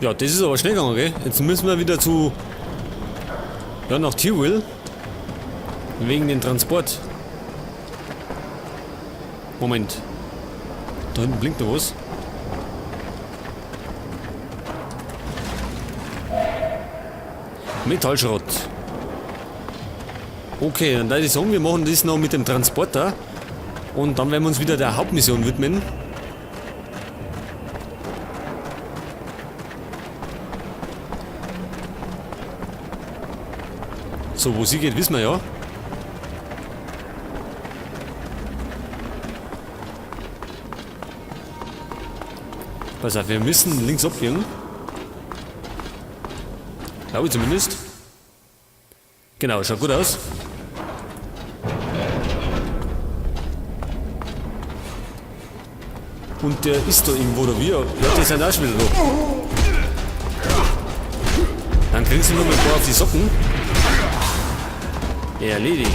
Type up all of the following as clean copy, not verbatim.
Ja, das ist aber schnell gegangen, gell? Jetzt müssen wir wieder zu... Ja, nach Tyrell. Wegen den Transport. Moment. Da hinten blinkt noch was. Metallschrott. Okay, dann würde ich sagen, wir machen das noch mit dem Transporter. Und dann werden wir uns wieder der Hauptmission widmen. So, wo sie geht, wissen wir ja. Pass auf, wir müssen links abbiegen. Glaube ich zumindest. Genau, schaut gut aus. Und der ist da irgendwo da wie? Ja, die sind auch schon wieder da. Dann kriegen sie noch mal ein paar auf die Socken. Erledigt.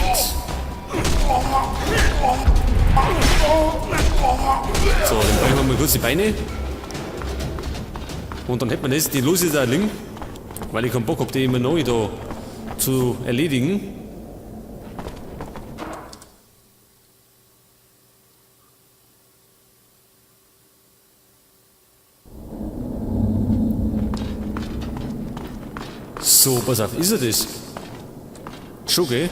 So, dann brechen wir mal kurz die Beine. Und dann hätten wir das, die lose da liegen. Weil ich keinen Bock habe, die immer neu da zu erledigen. So, pass auf, ist er das? Schon, gell?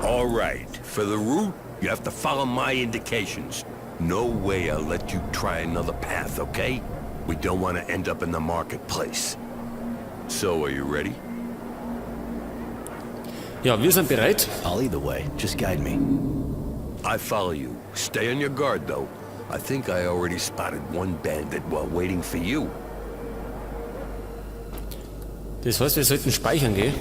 All right. For the route, you have to follow my indications. No way I'll let you try another path, okay? We don't want to end up in the marketplace. So, are you ready? Ja, wir sind bereit. I'll lead the way. Just guide me. I follow you. Stay on your guard, though. I think I already spotted one bandit while waiting for you. Das heißt, wir sollten speichern, gell?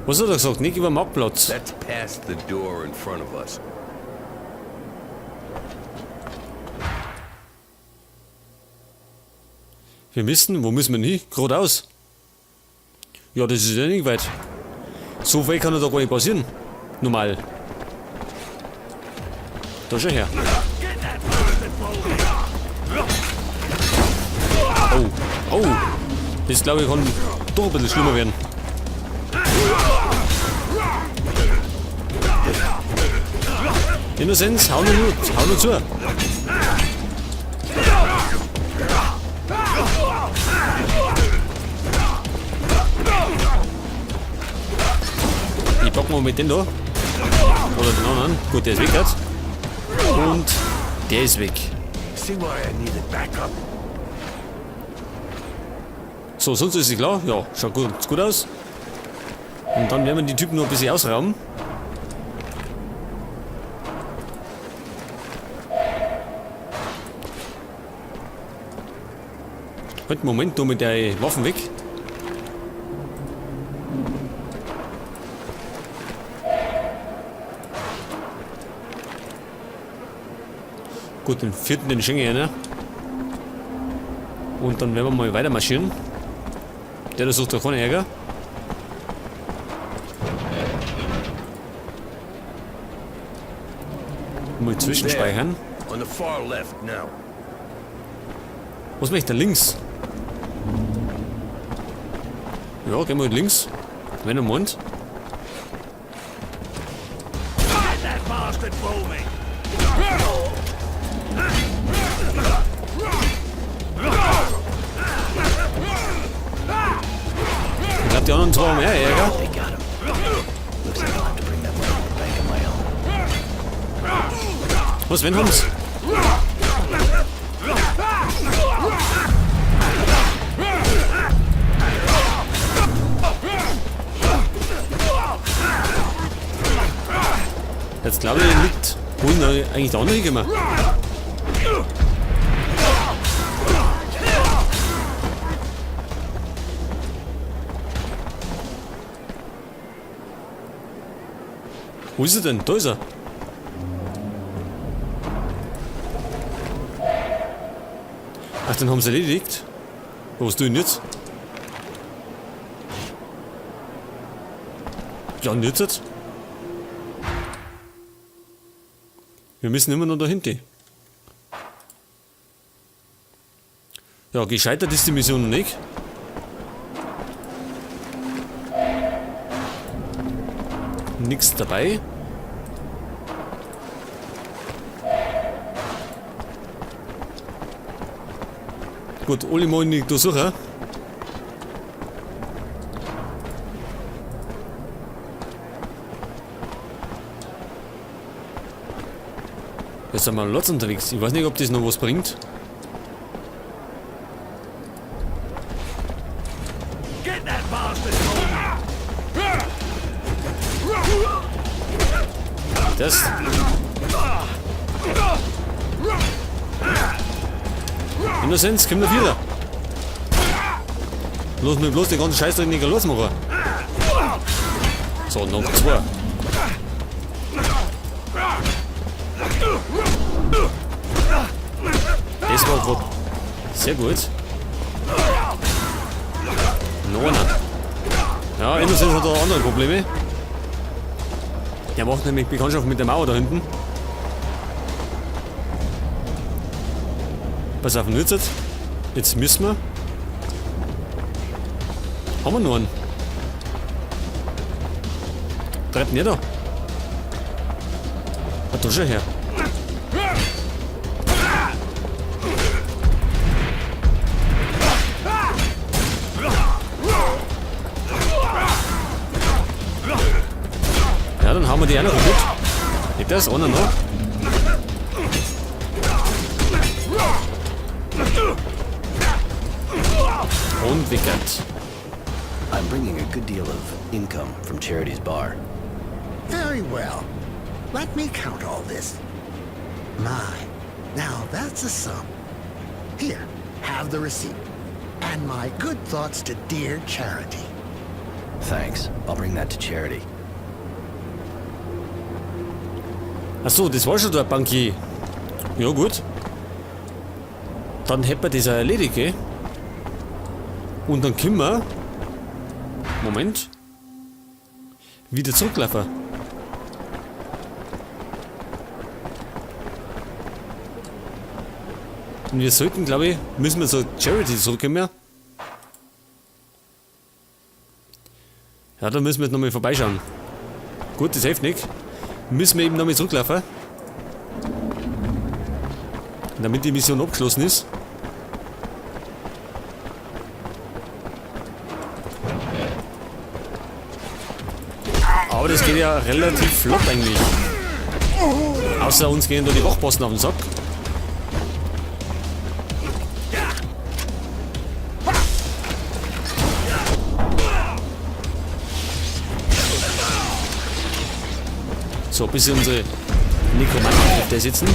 Was hat er gesagt? Nicht über den Marktplatz. That's past the door in front of us. Wir müssen, wo müssen wir hin? Geradeaus. Ja, das ist ja nicht weit. So viel kann da gar nicht passieren. Normal. Da schau her. Oh, oh. Das glaube ich kann doch ein bisschen schlimmer werden. Innozenz, hau nur zu. Ich pack mal mit dem da. Oder den anderen. Gut, der ist weg jetzt. Und der ist weg. See why I needed backup. So, sonst ist es klar. Ja, schaut gut aus. Und dann werden wir die Typen noch ein bisschen ausrauben. Halt, Moment, nur mit der Waffen weg. Gut, den vierten, den schenke ich einer. Und dann werden wir mal weiter marschieren. Der sucht doch keinen Ärger. Mal zwischenspeichern. On the far left now. Was mache ich da links? Ja, gehen wir halt links. Wenn er meint. Ich glaube, die anderen zwei haben mehr Ärger. They got him. Looks like I'll have to bring that money to the bank on my own. Was, wenn haben's? Jetzt glaube ich, liegt wohin eigentlich der andere hingekommen. Wo ist er denn? Da ist er. Ach, den haben sie erledigt. Was tun jetzt? Ja, und jetzt? Wir müssen immer noch dahinter. Ja, gescheitert ist die Mission noch nicht. Nichts dabei. Gut, alle mal nicht durchsuchen. Jetzt sind wir Lots unterwegs. Ich weiß nicht, ob das noch was bringt. Get that bastard! Das. Innocence, komm da wieder. Bloß mir bloß den ganzen Scheiß nicht losmachen. So, noch 2. Das war gut. Sehr gut. Noch einer. Ja, Innocence hat da andere Probleme. Der macht nämlich Bekanntschaft mit der Mauer da hinten. Pass auf, nützt. Jetzt müssen wir. Haben wir noch einen? Treibt nicht da. Ah, da schon her. Ja, dann haben wir die auch noch kaputt. Nicht das? Einer noch. Und wickert. I'm bringing a good deal of income from Charity's bar. Very well. Let me count all this. My, now that's a sum. Here, have the receipt. And my good thoughts to dear Charity. Thanks. I'll bring that to Charity. Achso, das war schon der Bankier. Ja, gut. Dann hätten wir das auch erledigt, gell? Und dann können wir. Moment. Wieder zurücklaufen. Und wir sollten, glaube ich, müssen wir zur Charity zurückkommen. Ja, da müssen wir jetzt nochmal vorbeischauen. Gut, das hilft nicht. Müssen wir eben nochmal zurücklaufen. Damit die Mission abgeschlossen ist. Aber das geht ja relativ flott eigentlich. Außer uns gehen da die Wachposten auf den Sack. So, bis unsere Nekromanten auf der sitzen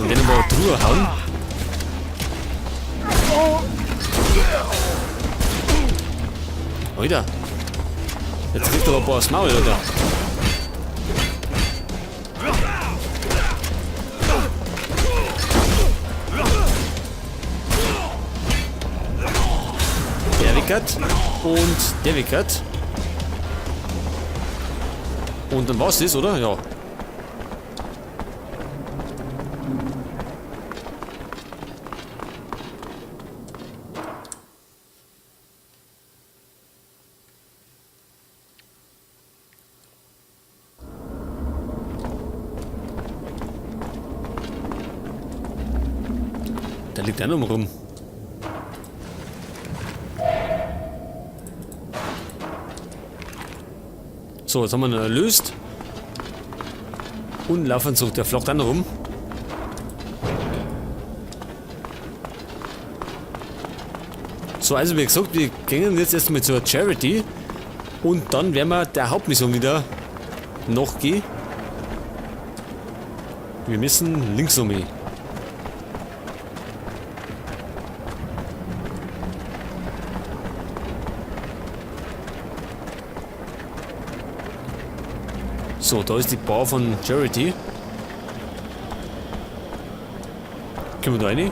und denen mal drüber hauen. Alter. Jetzt kriegt er aber ein paar aufs Maul, Alter. Der wickert und der wickert. Und dann war's das, oder? Ja. Da liegt einer rum. So, jetzt haben wir ihn erlöst. Und laufen zurück. Der flockt dann rum. So, also wie gesagt, wir gehen jetzt erstmal zur Charity. Und dann werden wir der Hauptmission wieder nachgehen. Wir müssen links um mich. So, da ist die Bar von Charity. Können wir da rein?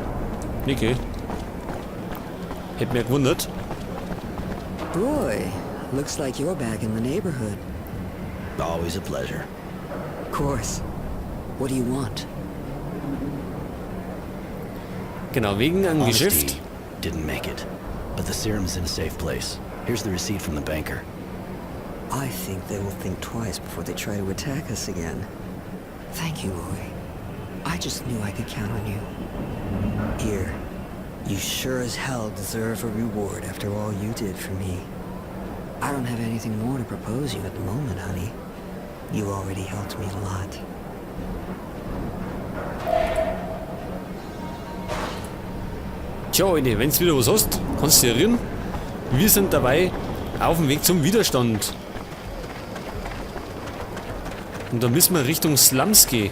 Okay. Hätte mich gewundert. Boy, looks like you're back in the neighborhood. Always a pleasure. Of course. What do you want? Genau, wegen einem Honesty Geschäft. didn't make it. But the serum's in a safe place. Here's the receipt from the banker. I think they will think twice before they try to attack us again. Thank you, Roy. I just knew I could count on you. Here, you sure as hell deserve a reward after all you did for me. I don't have anything more to propose you at the moment, honey. You already helped me a lot. Tja, Alter, wenn's wieder was hast, kannst du dich erinnern. Wir sind dabei auf dem Weg zum Widerstand. Und da müssen wir Richtung Slums gehen.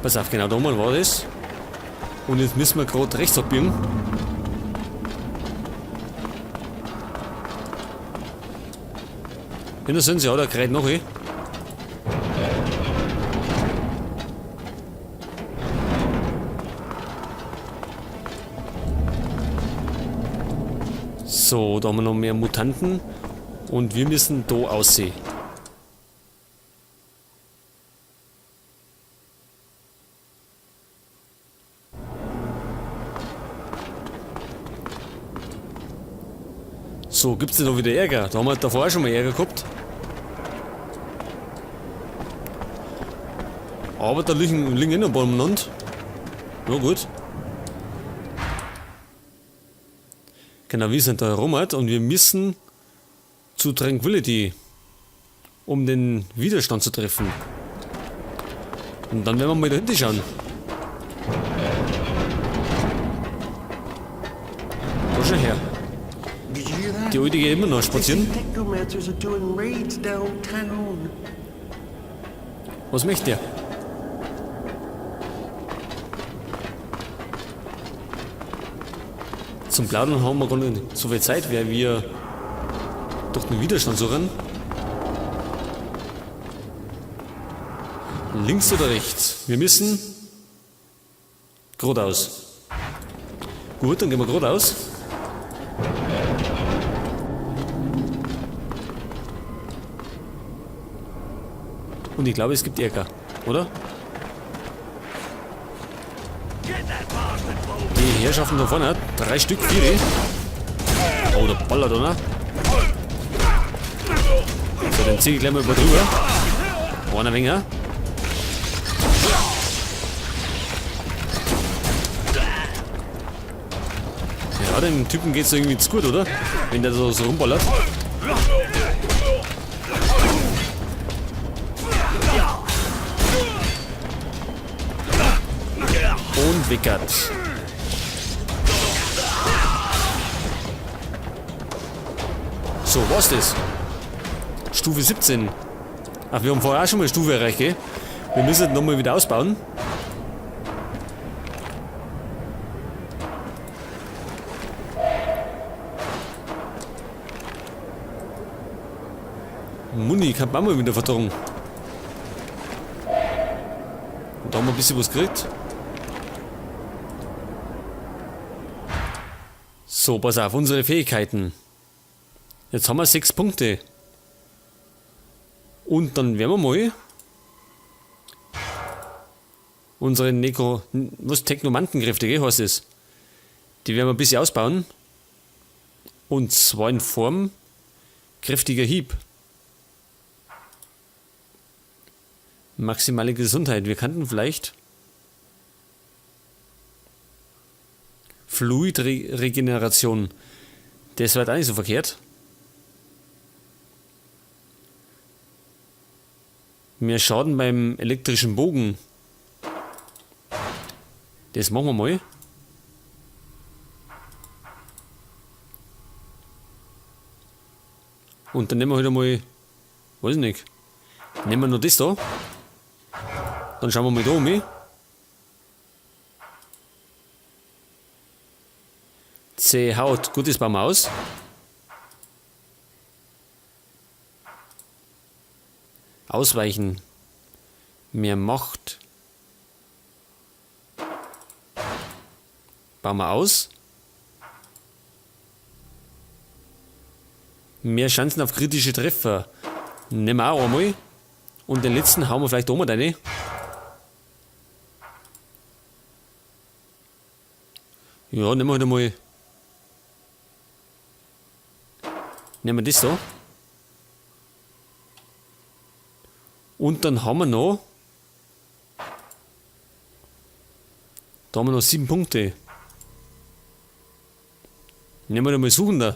Pass auf, genau da mal war das. Und jetzt müssen wir gerade rechts abbiegen. Ja, da sind sie, ja, da gerade noch eh. So, da haben wir noch mehr Mutanten. Und wir müssen da aussehen. So, gibt's denn da wieder Ärger? Da haben wir davor auch schon mal Ärger gehabt. Aber da liegen eh noch ein paar umeinander. Ja gut. Genau, wir sind da herum und wir müssen zu Tranquility, um den Widerstand zu treffen. Und dann werden wir mal da hinten schauen. Da schon her. Did you hear that? Die alte geht immer noch spazieren. Technomancers are doing raids downtown. Was möchte der? Zum Plaudern haben wir gar nicht so viel Zeit, weil wir durch den Widerstand suchen. Links oder rechts? Wir müssen geradeaus. Gut, dann gehen wir geradeaus. Und ich glaube, es gibt Ärger, oder? Die Herrschaften da vorne, 3 Stück, 4. Oh, der ballert da noch. So, den ziehe ich gleich mal über drüber. Einer weniger. Ja, dem Typen geht's irgendwie zu gut, oder? Wenn der so rumballert. Und wickert. So, was das? Stufe 17. Ach, wir haben vorher auch schon mal eine Stufe erreicht, gell? Wir müssen nochmal wieder ausbauen. Muni kann man auch mal wieder verdorren. Und da haben wir ein bisschen was gekriegt. So, pass auf, unsere Fähigkeiten. Jetzt haben wir 6 Punkte. Und dann werden wir mal unsere Technomantengräfte, gell, heißt es. Die werden wir ein bisschen ausbauen. Und zwar in Form kräftiger Hieb. Maximale Gesundheit. Wir könnten vielleicht Fluidregeneration. Das wird auch nicht so verkehrt. Mehr Schaden beim elektrischen Bogen. Das machen wir mal. Und dann nehmen wir halt einmal, weiß ich nicht, nehmen wir noch das da. Dann schauen wir mal da um. Zähe Haut, gut, das bauen wir aus. Ausweichen. Mehr Macht. Bauen wir aus. Mehr Chancen auf kritische Treffer. Nehmen wir auch einmal. Und den letzten hauen wir vielleicht auch mal rein. Ja, nehmen wir halt einmal. Nehmen wir das da. Und dann haben wir noch. Da haben wir noch 7 Punkte. Nehmen wir da mal suchen da.